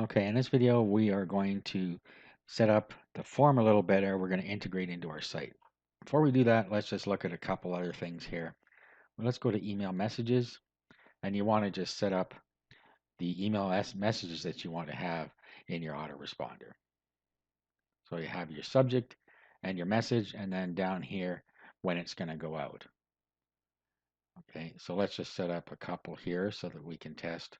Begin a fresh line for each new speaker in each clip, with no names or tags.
Okay, in this video, we are going to set up the form a little better. We're going to integrate into our site. Before we do that, let's just look at a couple other things here. Well, let's go to email messages, and you want to just set up the email messages that you want to have in your autoresponder. So you have your subject and your message, and then down here when it's going to go out. Okay, so let's just set up a couple here so that we can test.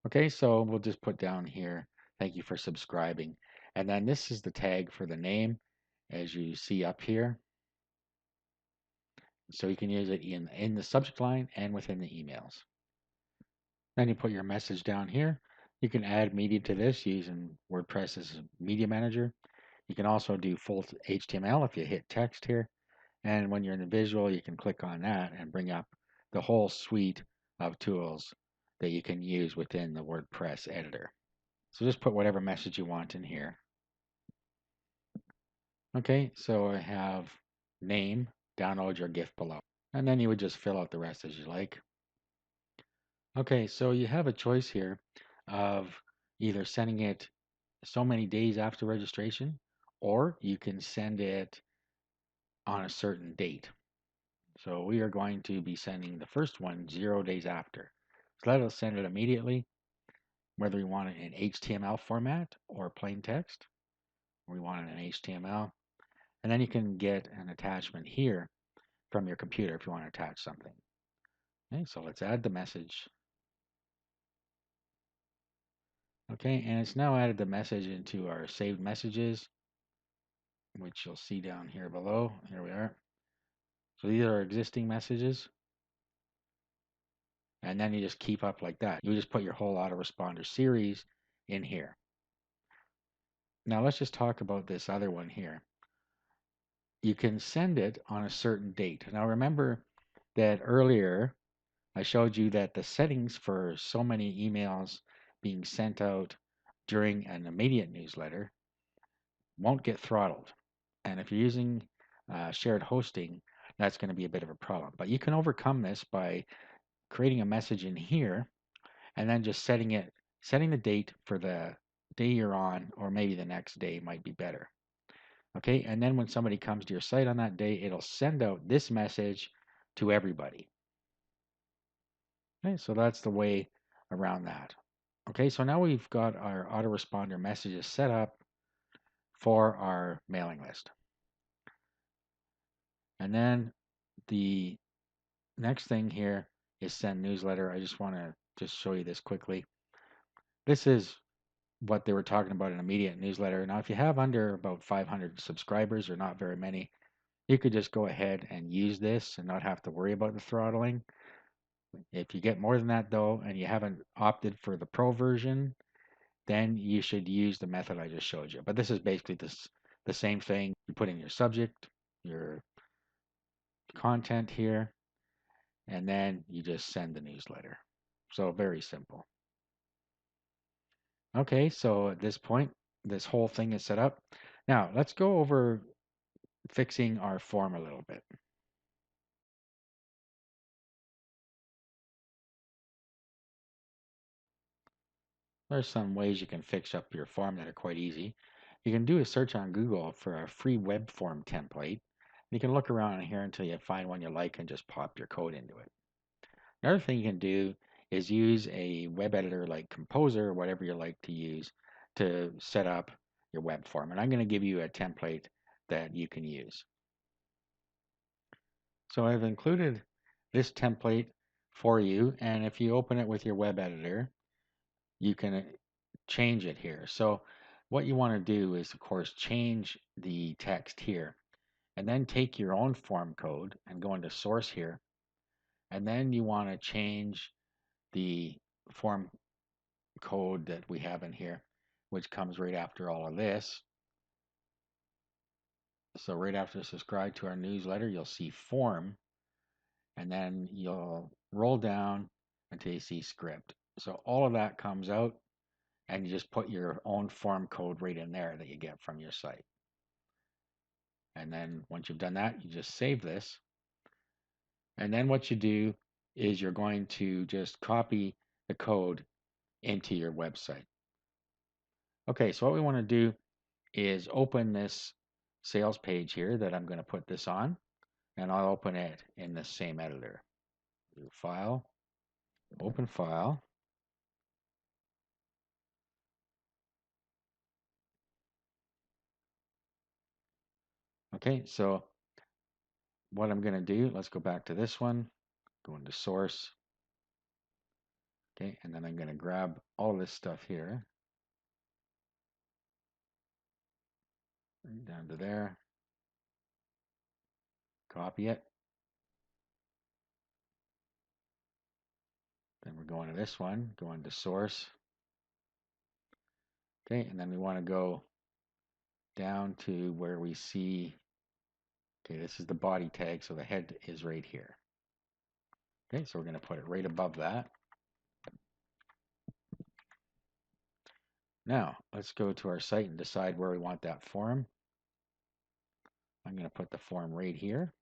Okay, so we'll just put down here, thank you for subscribing. And then this is the tag for the name, as you see up here. So you can use it in the subject line and within the emails. Then you put your message down here. You can add media to this using WordPress as a media manager. You can also do full HTML if you hit text here. And when you're in the visual, you can click on that and bring up the whole suite of tools that you can use within the WordPress editor. So just put whatever message you want in here. Okay, so I have name, download your GIF below. And then you would just fill out the rest as you like. Okay, so you have a choice here of either sending it so many days after registration, or you can send it on a certain date. So we are going to be sending the first one 0 days after. So that'll send it immediately, whether you want it in HTML format or plain text. We want it in HTML. And then you can get an attachment here from your computer if you want to attach something. Okay, so let's add the message. Okay, and it's now added the message into our saved messages, which you'll see down here below. Here we are. So these are our existing messages. And then you just keep up like that. You just put your whole autoresponder series in here. Now let's just talk about this other one here. You can send it on a certain date. Now remember that earlier I showed you that the settings for so many emails being sent out during an immediate newsletter won't get throttled. And if you're using shared hosting, that's going to be a bit of a problem. But you can overcome this by creating a message in here and then just setting the date for the day you're on, or maybe the next day might be better. Okay, and then when somebody comes to your site on that day, it'll send out this message to everybody. Okay, so that's the way around that. Okay, so now we've got our autoresponder messages set up for our mailing list. And then the next thing here is send newsletter. I just want to just show you this quickly. This is what they were talking about in immediate newsletter. Now, if you have under about 500 subscribers or not very many, you could just go ahead and use this and not have to worry about the throttling. If you get more than that though, and you haven't opted for the pro version, then you should use the method I just showed you. But this is basically the same thing. You put in your subject, your content here, and then you just send the newsletter. So very simple. Okay, so at this point, this whole thing is set up. Now let's go over fixing our form a little bit. There's some ways you can fix up your form that are quite easy. You can do a search on Google for a free web form template. You can look around here until you find one you like and just pop your code into it. Another thing you can do is use a web editor like Composer or whatever you like to use to set up your web form. And I'm going to give you a template that you can use. So I've included this template for you, and if you open it with your web editor, you can change it here. So what you want to do is, of course, change the text here, and then take your own form code and go into source here, and then you want to change the form code that we have in here, which comes right after all of this. So right after subscribe to our newsletter, you'll see form, and then you'll roll down until you see script. So all of that comes out, and you just put your own form code right in there that you get from your site. And then once you've done that, you just save this. And then what you do is you're going to just copy the code into your website. Okay, so what we want to do is open this sales page here that I'm going to put this on, and I'll open it in the same editor. Do File, Open File. Okay, so what I'm going to do, let's go back to this one, go into Source. Okay, and then I'm going to grab all this stuff here, right down to there, copy it. Then we're going to this one, go into Source. Okay, and then we want to go down to where we see, okay, this is the body tag, so the head is right here. Okay, so we're going to put it right above that. Now, let's go to our site and decide where we want that form. I'm going to put the form right here.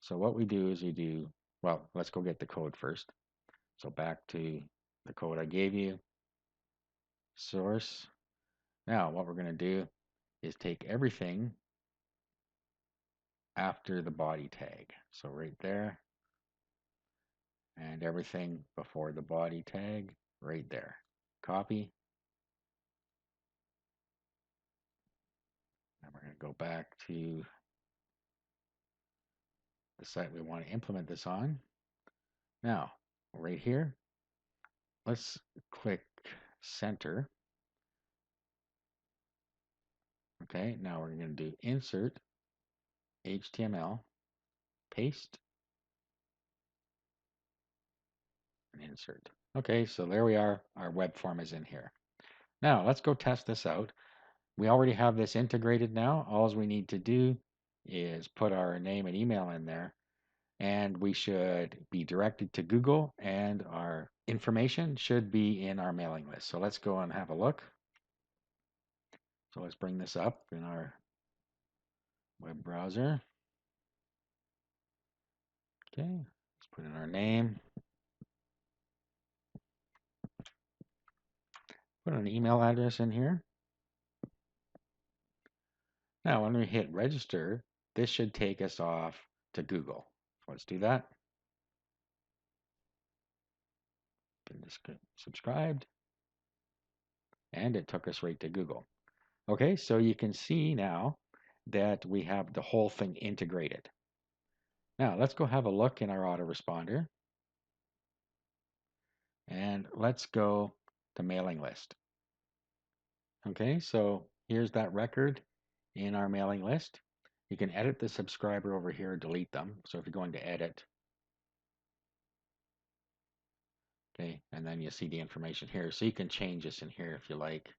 So what we do is well, let's go get the code first. So back to the code I gave you, source. Now, what we're going to do is take everything after the body tag. So right there, and everything before the body tag right there. Copy. And we're going to go back to the site we want to implement this on. Now, right here, let's click center. Okay, now we're going to do insert HTML, paste, and insert. Okay, so there we are. Our web form is in here. Now, let's go test this out. We already have this integrated now. All we need to do is put our name and email in there, and we should be directed to Google, and our information should be in our mailing list. So let's go and have a look. So let's bring this up in our web browser. Okay, let's put in our name, put an email address in here. Now, when we hit register, this should take us off to Google. So let's do that. Get this subscribed, and it took us right to Google. Okay, so you can see now that we have the whole thing integrated. Now, let's go have a look in our autoresponder, and let's go to mailing list. Okay, so here's that record in our mailing list. You can edit the subscriber over here, delete them. So if you're going to edit, okay, and then you see the information here. So you can change this in here if you like.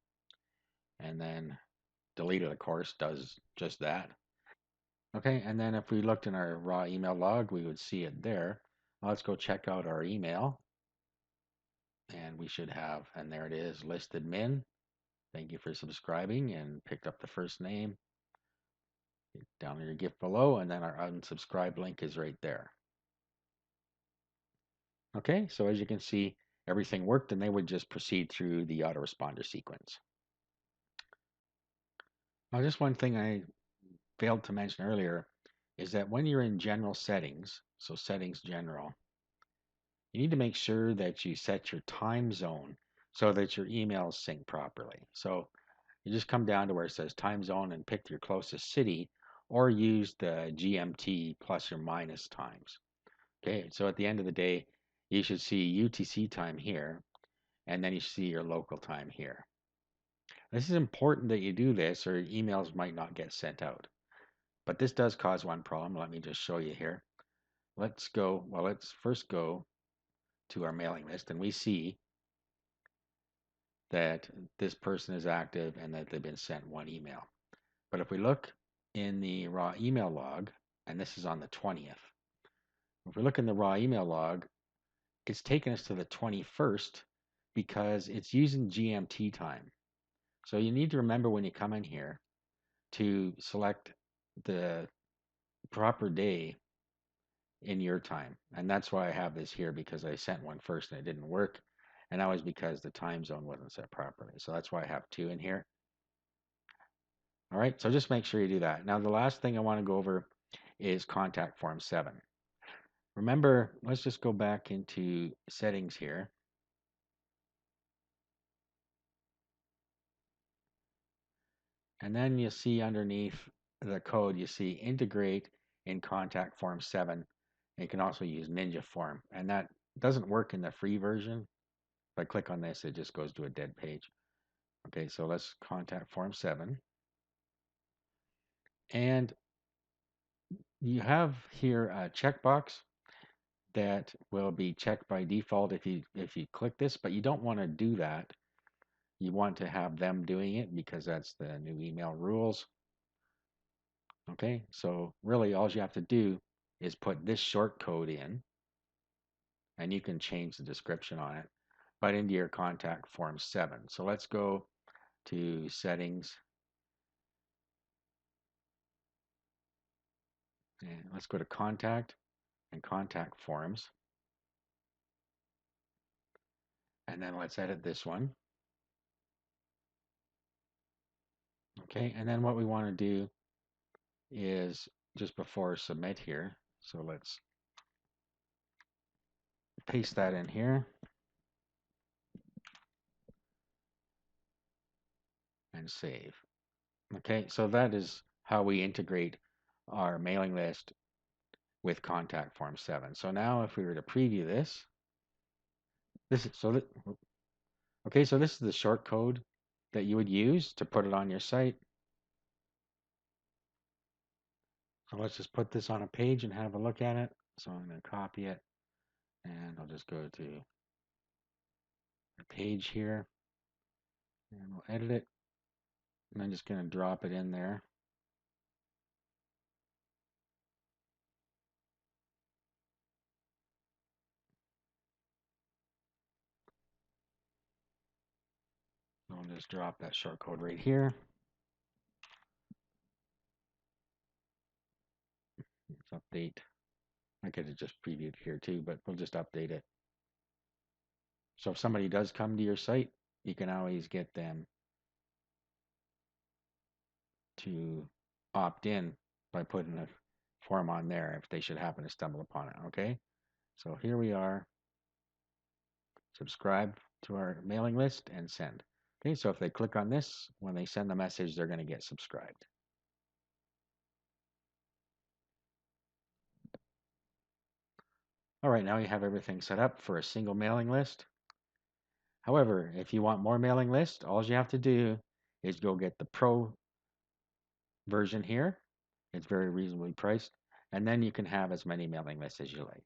And then delete it, of course, does just that. Okay, and then if we looked in our raw email log, we would see it there. Let's go check out our email. And we should have, and there it is, listed min. Thank you for subscribing, and picked up the first name. Down in your gift below, and then our unsubscribe link is right there. Okay, so as you can see, everything worked, and they would just proceed through the autoresponder sequence. Now, just one thing I failed to mention earlier is that when you're in general settings, so settings general, you need to make sure that you set your time zone so that your emails sync properly. So you just come down to where it says time zone and pick your closest city, or use the GMT plus or minus times. Okay, so at the end of the day, you should see UTC time here, and then you see your local time here. This is important that you do this, or emails might not get sent out. But this does cause one problem. Let me just show you here. Let's first go to our mailing list, and we see that this person is active and that they've been sent one email. But if we look in the raw email log, and this is on the 20th, if we look in the raw email log, it's taken us to the 21st because it's using GMT time. So you need to remember when you come in here to select the proper day in your time. And that's why I have this here, because I sent one first and it didn't work. And that was because the time zone wasn't set properly. So that's why I have 2 in here. All right, so just make sure you do that. Now, the last thing I want to go over is contact form 7. Remember, let's just go back into settings here. And then you see underneath the code, you see integrate in contact form 7. You can also use Ninja form, and that doesn't work in the free version. If I click on this, it just goes to a dead page. Okay, so let's contact form 7. And you have here a checkbox that will be checked by default if you click this, but you don't want to do that. You want to have them doing it because that's the new email rules. Okay, so really all you have to do is put this short code in, and you can change the description on it, but into your contact form 7. So let's go to settings, and let's go to contact and contact forms, and then let's edit this one. Okay, and then what we want to do is just before submit here, so let's paste that in here and save. Okay, so that is how we integrate our mailing list with contact form 7. So now if we were to preview this, okay, so this is the short code that you would use to put it on your site. So let's just put this on a page and have a look at it. So I'm going to copy it, and I'll just go to the page here, and we'll edit it, and I'm just going to drop it in there. I'll just drop that short code right here. Let's update. I could have just previewed here too, but we'll just update it. So if somebody does come to your site, you can always get them to opt in by putting a form on there if they should happen to stumble upon it. Okay, so here we are. Subscribe to our mailing list and send. Okay, so if they click on this, when they send the message, they're going to get subscribed. All right, now you have everything set up for a single mailing list. However, if you want more mailing lists, all you have to do is go get the Pro version here. It's very reasonably priced, and then you can have as many mailing lists as you like.